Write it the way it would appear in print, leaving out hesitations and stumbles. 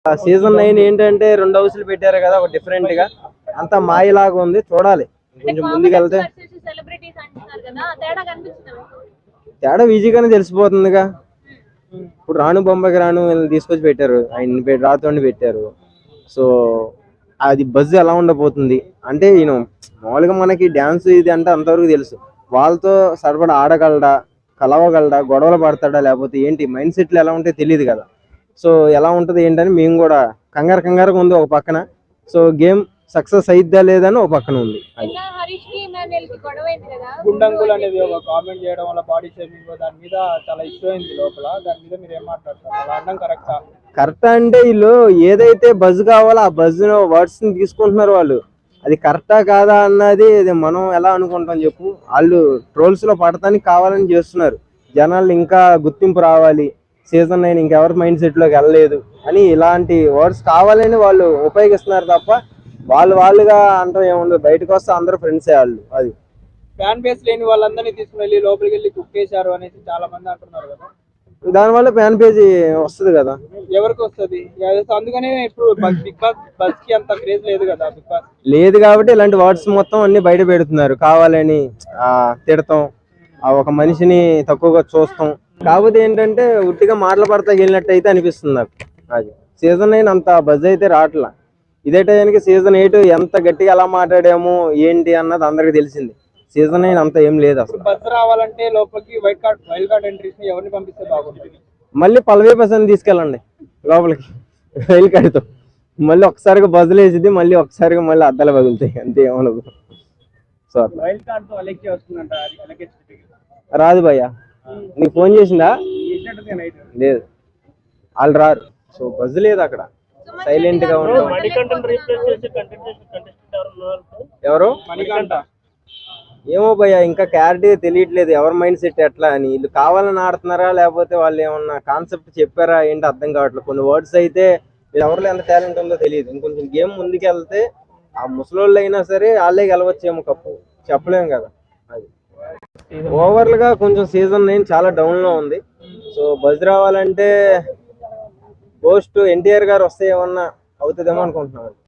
Season 9 ఏంటంటే 2 హౌస్లు పెట్టారు కదా, ఒక డిఫరెంట్ గా అంతా మాయలాగా ఉంది. చూడాలి కొంచెం ముందుకెళ్తే. తేడా ఈజీగానే తెలిసిపోతుందిగా. ఇప్పుడు రాను బొమ్మకి రాను వీళ్ళని తీసుకొచ్చి పెట్టారు, ఆయన రాతోండి పెట్టారు. సో అది బజ్ ఎలా ఉండబోతుంది అంటే, ఈయన మామూలుగా మనకి డ్యాన్స్ ఇది అంటే అంతవరకు తెలుసు. వాళ్ళతో సరిపడా ఆడగలడా, కలవగలడా, గొడవలు పడతాడా, లేకపోతే ఏంటి మైండ్ సెట్లు ఎలా ఉంటాయో తెలియదు కదా. సో ఎలా ఉంటుంది ఏంటని మేము కూడా కంగారుగా ఉంది ఒక పక్కన. సో గేమ్ సక్సెస్ అయిద్దా లేదని ఒక పక్కన ఉంది. గుండంకుల్ అనేది ఒక కామెంట్ చేయడం వల్ల బాడీ షేమింగ్ దాని మీద చాలా ఇష్యూ అయింది లోపల. దాని మీద మీరు ఏం మాట్లాడతారు? అలా అనడం కరెక్టా అంటే వీళ్ళు ఏదైతే బజ్ కావాలో ఆ బజ్ వర్డ్స్ ని తీసుకుంటున్నారు వాళ్ళు. అది కరెక్టా కాదా అన్నది మనం ఎలా అనుకుంటాం చెప్పు. వాళ్ళు ట్రోల్స్ లో పడటానికి కావాలని చేస్తున్నారు. జనాలు ఇంకా గుర్తింపు రావాలి, సీజన్ 9 ఇంకెవరి మైండ్ సెట్ లోకి వెళ్ళలేదు అని ఇలాంటి వర్డ్స్ కావాలని వాళ్ళు ఉపయోగిస్తున్నారు తప్ప వాళ్ళుగా అంటాం ఏముండదు. బయటకు వస్తే అందరూ ఫ్రెండ్సే వాళ్ళు. అది ఫ్యాన్ బేస్ లేని వాళ్ళందరినీ తీసుకుని వెళ్ళి లోపలికి వెళ్ళి కుక్ చేశారు అనేసి చాలా మంది అంటున్నారు కదా. దానివల్ల ఫ్యాన్ పేజీ వస్తుంది కదా. ఎవరికి వస్తుంది? అందుకనే ఇప్పుడు బిగ్ బాస్ బస్ కి అంత క్రేజ్ లేదు కదా. బిగ్ బాస్ లేదు కాబట్టి ఇలాంటి వర్డ్స్ మొత్తం అన్ని బయట పెడుతున్నారు కావాలని. తిడతాం, ఒక మనిషిని తక్కువగా చూస్తాం. కాకపోతే ఏంటంటే ఉట్టిగా మాటలు పడతా వెళ్ళినట్టు అయితే అనిపిస్తుంది నాకు. అది సీజన్ 9 అంత బజ్ అయితే రావట్లా. ఇదే టైంకి సీజన్ 8 ఎంత గట్టిగా ఎలా మాట్లాడాము ఏంటి అన్నది అందరికి తెలిసింది. సీజన్ 9 అంత ఏం లేదు అసలు. బస్ రావాలంటే లోపలికి వైల్డ్ కార్డ్ ఎంట్రీస్ ఎవరిని పంపిస్తే బాగుంటుంది? మళ్ళీ పల్లవి ప్రసాద్ తీసుకెళ్ళండి లోపలికి వైల్డ్ కార్డ్తో. మళ్ళీ ఒకసారిగా బజ్జులు వేసిద్ది, మళ్ళీ ఒకసారిగా మళ్ళీ అద్దాలు పగులుతాయి, అంతే ఏమనదు. సో వైల్డ్ కార్డ్ తో అలెక్కి వస్తుందంట. రాదు భయ్యా. నీకు ఫోన్ చేసిందా? లేదు, వాళ్ళు రారు. సో బజ్ లేదు అక్కడ, సైలెంట్ గా ఉంటాం. ఎవరు? ఏమో భయ్యా, ఇంకా క్లారిటీ తెలియట్లేదు ఎవరి మైండ్ సెట్ ఎట్లా అని. వీళ్ళు కావాలని ఆడుతున్నారా లేకపోతే వాళ్ళు ఏమన్నా కాన్సెప్ట్ చెప్పారా ఏంటి అర్థం కావట్లేదు. కొన్ని వర్డ్స్ అయితే ఎవరిలో ఎంత టాలెంట్ ఉందో తెలియదు. ఇంకొంచెం గేమ్ ముందుకు వెళ్తే ఆ ముసలోళ్ళు అయినా సరే వాళ్ళే గెలవచ్చేమో కప్పు, చెప్పలేము కదా. అది ఓవర్లుగా కొంచెం సీజన్ 9 చాలా డౌన్ లో ఉంది. సో బజ్ రావాలంటే పోస్ట్ ఎన్టీఆర్ గారు వస్తే ఏమన్నా అవుతుందేమో అనుకుంటున్నాను.